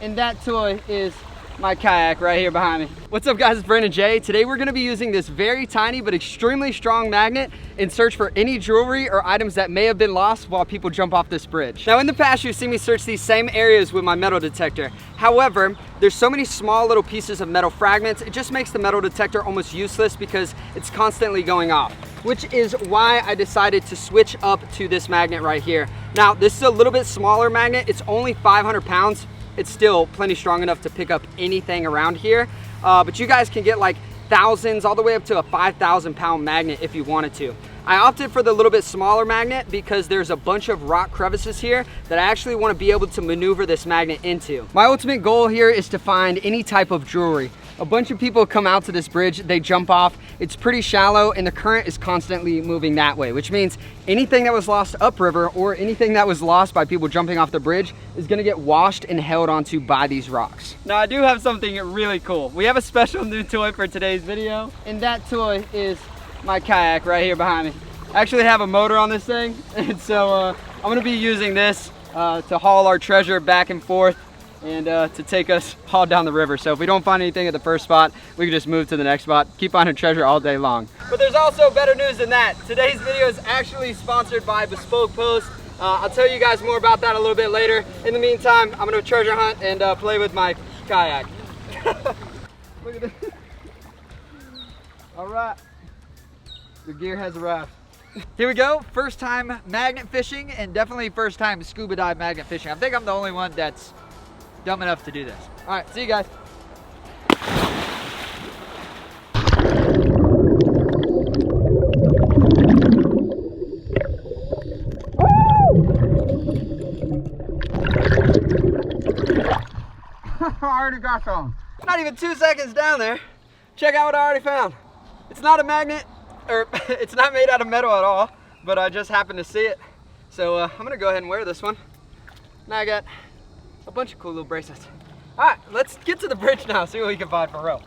And that toy is my kayak right here behind me. What's up guys, it's Brandon J. Today we're gonna be using this very tiny but extremely strong magnet in search for any jewelry or items that may have been lost while people jump off this bridge. Now in the past you've seen me search these same areas with my metal detector. However, there's so many small little pieces of metal fragments, it just makes the metal detector almost useless because it's constantly going off. Which is why I decided to switch up to this magnet right here. Now this is a little bit smaller magnet, it's only 500 pounds. It's still plenty strong enough to pick up anything around here. But you guys can get like thousands, all the way up to a 5,000 pound magnet if you wanted to. I opted for the little bit smaller magnet because there's a bunch of rock crevices here that I actually want to be able to maneuver this magnet into. My ultimate goal here is to find any type of jewelry. A bunch of people come out to this bridge, they jump off, it's pretty shallow and the current is constantly moving that way, which means anything that was lost upriver or anything that was lost by people jumping off the bridge is gonna get washed and held onto by these rocks. Now I do have something really cool. We have a special new toy for today's video, and that toy is my kayak right here behind me. I actually have a motor on this thing, and so I'm gonna be using this to haul our treasure back and forth and to take us all down the river. So if we don't find anything at the first spot, we can just move to the next spot, keep finding treasure all day long. But there's also better news than that. Today's video is actually sponsored by Bespoke Post. I'll tell you guys more about that a little bit later. In the meantime, I'm gonna treasure hunt and play with my kayak. Look at this. All right, the gear has arrived. Here we go, first time magnet fishing and definitely first time scuba dive magnet fishing. I think I'm the only one that's dumb enough to do this. All right, see you guys. I already got some. Not even 2 seconds down there. Check out what I already found. It's not a magnet, or it's not made out of metal at all, but I just happened to see it. So I'm gonna go ahead and wear this one. Now I got a bunch of cool little bracelets. All right, let's get to the bridge now, see what we can find for rope.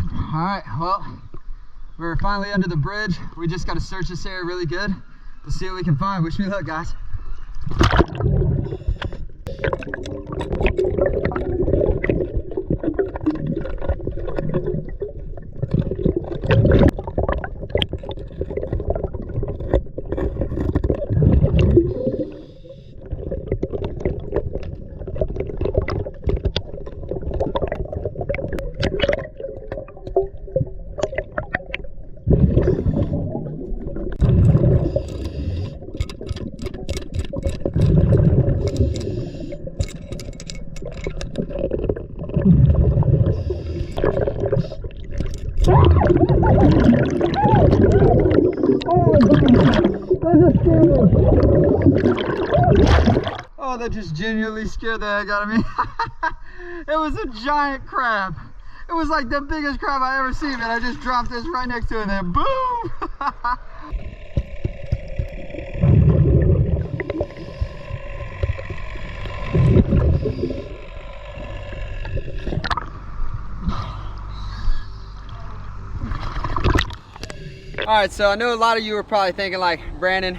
All right, well, we're finally under the bridge. We just got to search this area really good to see what we can find. Wish me luck, guys. Oh, that just genuinely scared the heck out of me. It was a giant crab. It was like the biggest crab I ever seen, and I just dropped this right next to it and then boom! All right, so I know a lot of you are probably thinking like, Brandon,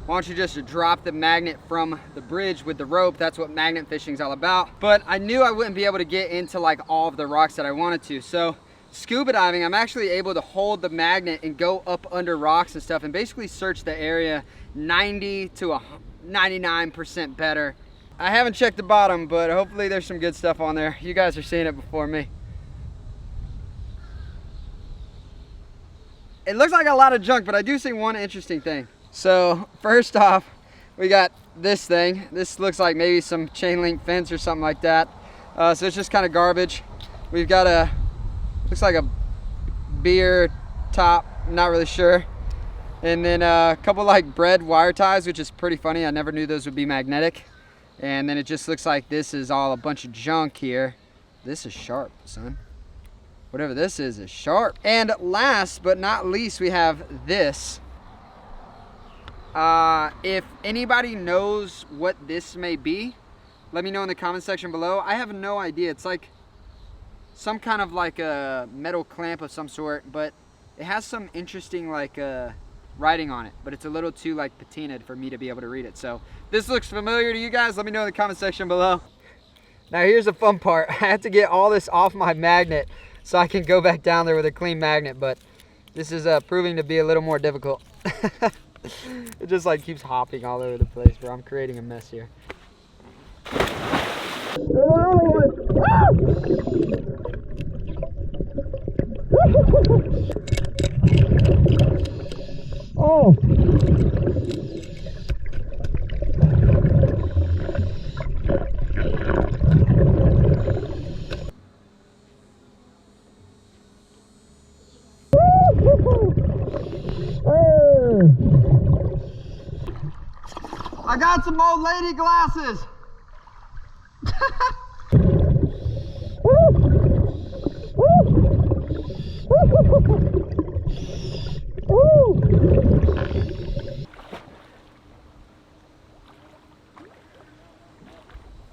why don't you just drop the magnet from the bridge with the rope? That's what magnet fishing is all about. But I knew I wouldn't be able to get into like all of the rocks that I wanted to. So scuba diving, I'm actually able to hold the magnet and go up under rocks and stuff and basically search the area 90 to 99% better. I haven't checked the bottom, but hopefully there's some good stuff on there. You guys are seeing it before me. It looks like a lot of junk, but I do see one interesting thing. So first off, we got this thing. This looks like maybe some chain link fence or something like that. So it's just kind of garbage. We've got a, looks like a beer top, not really sure. And then a couple like bread wire ties, which is pretty funny. I never knew those would be magnetic. And then it just looks like this is all a bunch of junk here. This is sharp, son. Whatever this is sharp. And last but not least, we have this. If anybody knows what this may be, let me know in the comment section below. I have no idea. It's like some kind of like a metal clamp of some sort, but it has some interesting like writing on it, but it's a little too like patinaed for me to be able to read it. So this looks familiar to you guys. Let me know in the comment section below. Now here's the fun part. I have to get all this off my magnet so I can go back down there with a clean magnet, but this is proving to be a little more difficult. It just like keeps hopping all over the place, bro. I'm creating a mess here. Oh! I got some old lady glasses.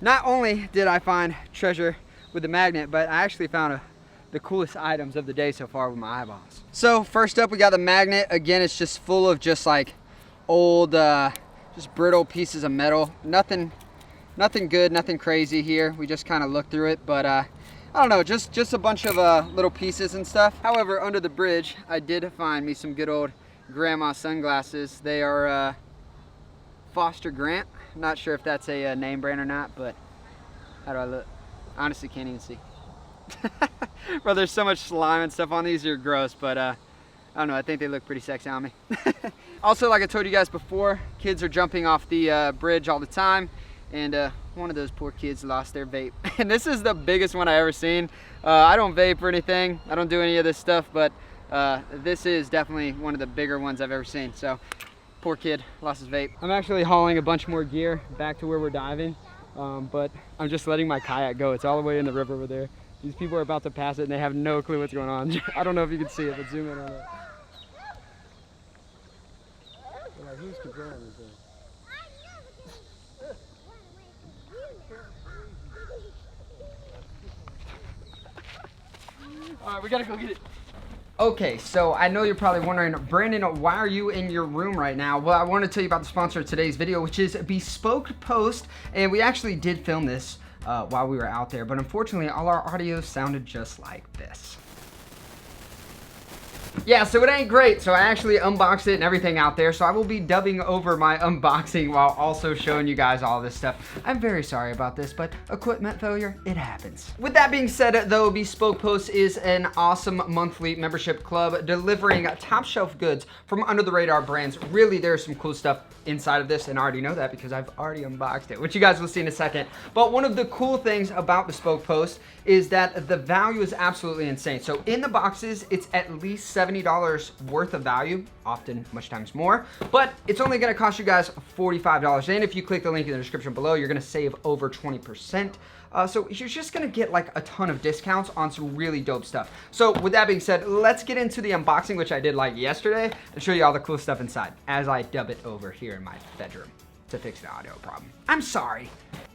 Not only did I find treasure with the magnet, but I actually found the coolest items of the day so far with my eyeballs. So first up, we got the magnet. Again, it's just full of just like old, just brittle pieces of metal. Nothing good, nothing crazy here. We just kind of looked through it, but I don't know, just a bunch of little pieces and stuff. However, under the bridge, I did find me some good old grandma sunglasses. They are Foster Grant. Not sure if that's a name brand or not, but how do I look? Honestly, can't even see. Bro, there's so much slime and stuff on these. You're gross, but I don't know. I think they look pretty sexy on me. Also, like I told you guys before, kids are jumping off the bridge all the time, and one of those poor kids lost their vape. And this is the biggest one I ever seen. I don't vape or anything. I don't do any of this stuff, but this is definitely one of the bigger ones I've ever seen. So poor kid lost his vape. I'm actually hauling a bunch more gear back to where we're diving, but I'm just letting my kayak go. It's all the way in the river over there. These people are about to pass it and they have no clue what's going on. I don't know if you can see it, but zoom in on it. Like, who's controlling this thing? All right, we gotta go get it. Okay, so I know you're probably wondering, Brandon, why are you in your room right now? Well, I want to tell you about the sponsor of today's video, which is Bespoke Post. And we actually did film this while we were out there, but unfortunately all our audio sounded just like this. Yeah, so it ain't great. So I actually unboxed it and everything out there. So I will be dubbing over my unboxing while also showing you guys all this stuff. I'm very sorry about this, but equipment failure, it happens. With that being said, though, Bespoke Post is an awesome monthly membership club delivering top shelf goods from under the radar brands. Really, there's some cool stuff inside of this, and I already know that because I've already unboxed it, which you guys will see in a second. But one of the cool things about Bespoke Post is that the value is absolutely insane. So in the boxes, it's at least $70 worth of value, often much times more, but it's only gonna cost you guys $45. And if you click the link in the description below, you're gonna save over 20%. So you're just gonna get like a ton of discounts on some really dope stuff. So with that being said, let's get into the unboxing, which I did like yesterday, and show you all the cool stuff inside as I dub it over here in my bedroom to fix the audio problem. I'm sorry.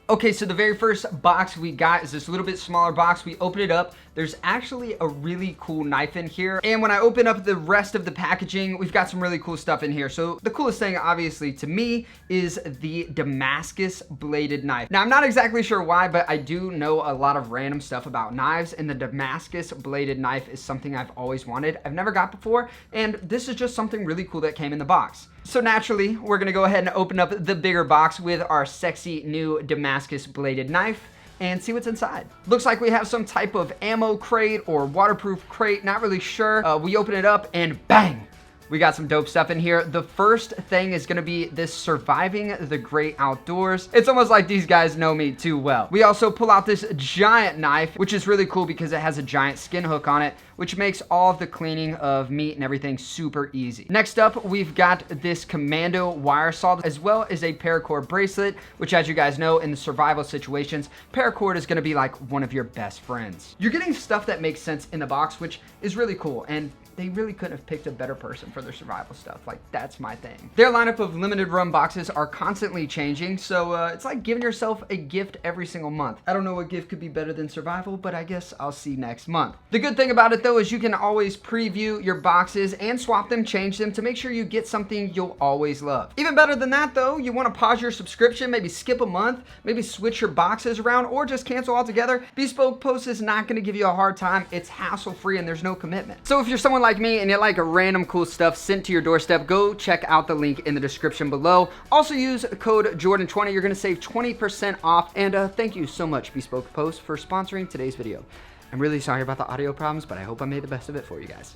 Okay, so the very first box we got is this little bit smaller box. We open it up. There's actually a really cool knife in here. And when I open up the rest of the packaging, we've got some really cool stuff in here. So the coolest thing, obviously, to me is the Damascus bladed knife. Now, I'm not exactly sure why, but I do know a lot of random stuff about knives, and the Damascus bladed knife is something I've always wanted. I've never got before, and this is just something really cool that came in the box. So naturally, we're gonna go ahead and open up the bigger box with our sexy new Damascus bladed knife and see what's inside. Looks like we have some type of ammo crate or waterproof crate, not really sure. We open it up and bang! We got some dope stuff in here. The first thing is gonna be this Surviving the Great Outdoors. It's almost like these guys know me too well. We also pull out this giant knife, which is really cool because it has a giant skin hook on it, which makes all of the cleaning of meat and everything super easy. Next up, we've got this Commando wire saw, as well as a paracord bracelet, which, as you guys know, in the survival situations, paracord is gonna be like one of your best friends. You're getting stuff that makes sense in the box, which is really cool. And they really couldn't have picked a better person for their survival stuff. Like, that's my thing. Their lineup of limited run boxes are constantly changing, so it's like giving yourself a gift every single month. I don't know what gift could be better than survival, but I guess I'll see next month. The good thing about it though is you can always preview your boxes and swap them, change them to make sure you get something you'll always love. Even better than that though, you want to pause your subscription, maybe skip a month, maybe switch your boxes around, or just cancel altogether. Bespoke Post is not going to give you a hard time. It's hassle-free and there's no commitment. So if you're someone like me and you like a random cool stuff sent to your doorstep, go check out the link in the description below. Also use code Jordan20. You're going to save 20% off. And thank you so much, Bespoke Post, for sponsoring today's video. I'm really sorry about the audio problems, but I hope I made the best of it for you guys.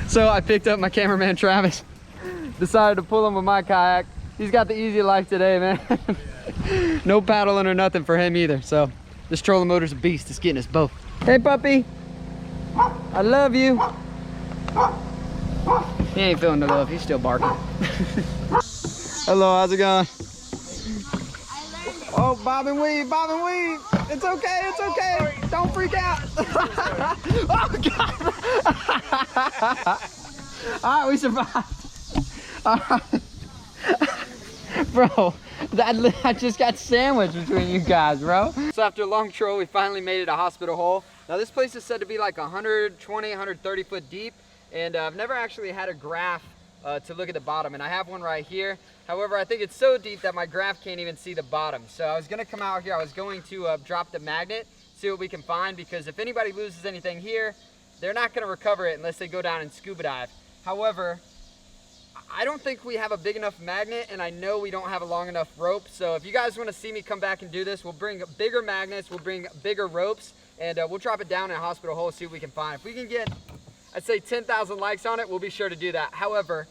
So I picked up my cameraman, Travis. Decided to pull him with my kayak. He's got the easy life today, man. No paddling or nothing for him either. So this trolling motor's a beast. It's getting us both. Hey, puppy. I love you. He ain't feeling the love. He's still barking. Hello, how's it going? Oh, bob and weave, bob and weave. It's okay, it's okay. Don't freak out. Oh, God. All right, we survived. All right. Bro, I just got sandwiched between you guys, bro. So after a long troll, we finally made it a hospital hole. Now this place is said to be like 120, 130 foot deep. And I've never actually had a graph to look at the bottom, and I have one right here. However, I think it's so deep that my graph can't even see the bottom. So I was gonna come out here, I was going to drop the magnet, see what we can find, because if anybody loses anything here, they're not gonna recover it unless they go down and scuba dive. However, I don't think we have a big enough magnet, and I know we don't have a long enough rope. So if you guys wanna see me come back and do this, we'll bring bigger magnets, we'll bring bigger ropes, and we'll drop it down in a hospital hole, see what we can find. If we can get, I'd say 10,000 likes on it, we'll be sure to do that. However,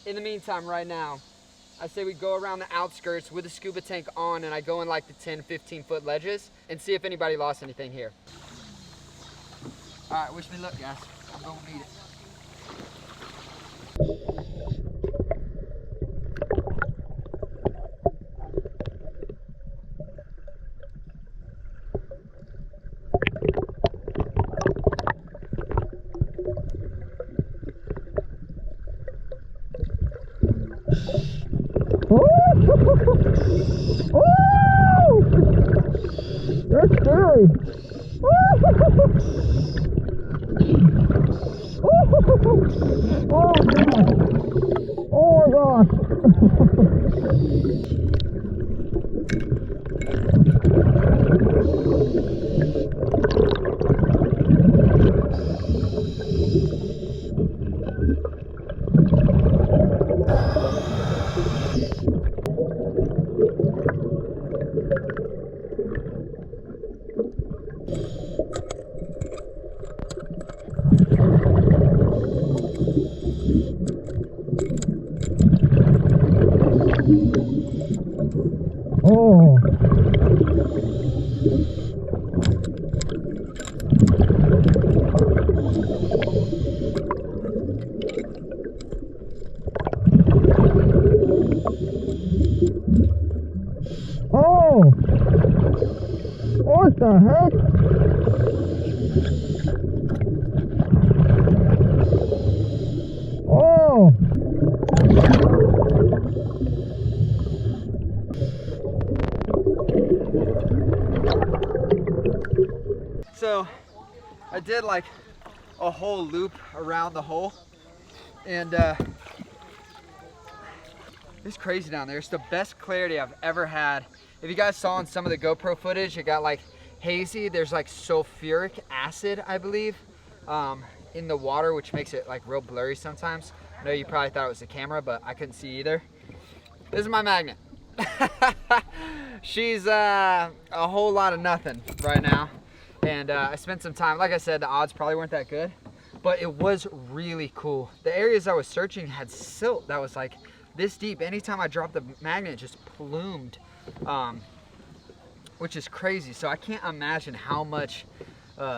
in the meantime, right now, I say we go around the outskirts with the scuba tank on, and I go in like the 10, 15 foot ledges and see if anybody lost anything here. All right, wish me luck, guys. I'm gonna need it. That's scary. Oh, God. Oh, my gosh. Oh. Oh. What the heck? Oh. So I did like a whole loop around the hole, and it's crazy down there. It's the best clarity I've ever had. If you guys saw in some of the GoPro footage, it got like hazy. There's like sulfuric acid, I believe, in the water, which makes it like real blurry sometimes. I know you probably thought it was the camera, but I couldn't see either. This is my magnet. She's a whole lot of nothing right now. And I spent some time, like I said, the odds probably weren't that good, but it was really cool. The areas I was searching had silt that was like this deep. Anytime I dropped the magnet, it just plumed, which is crazy. So I can't imagine how much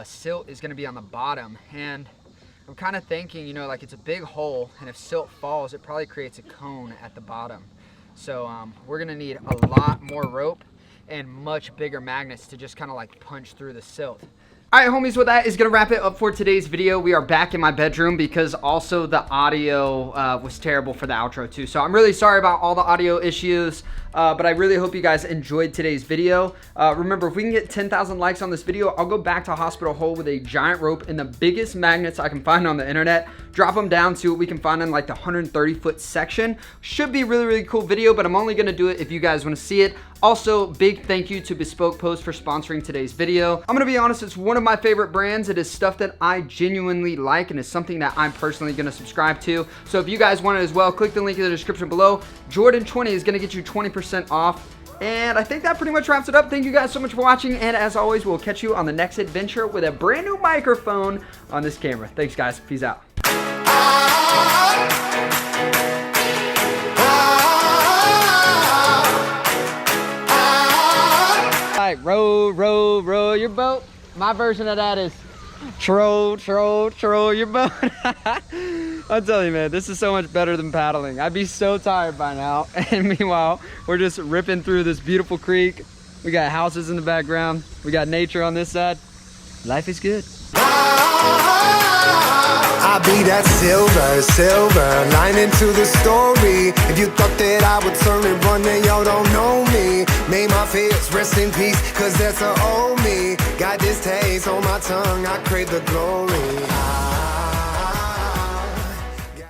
silt is gonna be on the bottom. And I'm kind of thinking, you know, like it's a big hole, and if silt falls, it probably creates a cone at the bottom. So we're gonna need a lot more rope and much bigger magnets to just kind of like punch through the silt. All right, homies, well, that is gonna wrap it up for today's video. We are back in my bedroom because also the audio was terrible for the outro too. So I'm really sorry about all the audio issues, but I really hope you guys enjoyed today's video. Remember, if we can get 10,000 likes on this video, I'll go back to Hospital Hole with a giant rope and the biggest magnets I can find on the internet, drop them down, see what we can find in like the 130-foot section. Should be a really, really cool video, but I'm only gonna do it if you guys wanna see it. Also, big thank you to Bespoke Post for sponsoring today's video. I'm gonna be honest, it's one of my favorite brands. It is stuff that I genuinely like and is something that I'm personally gonna subscribe to. So if you guys want it as well, click the link in the description below. Jordan20 is gonna get you 20% off. And I think that pretty much wraps it up. Thank you guys so much for watching. And as always, we'll catch you on the next adventure with a brand new microphone on this camera. Thanks guys, peace out. Row, row, row your boat. My version of that is troll, troll, troll your boat. I'm telling you, man, this is so much better than paddling. I'd be so tired by now. And meanwhile, we're just ripping through this beautiful creek. We got houses in the background. We got nature on this side. Life is good. I'll be that silver lining to the story. If you thought that I would turn and run, then y'all don't know me. May my fears rest in peace, cause that's a old me. Got this taste on my tongue, I crave the glory.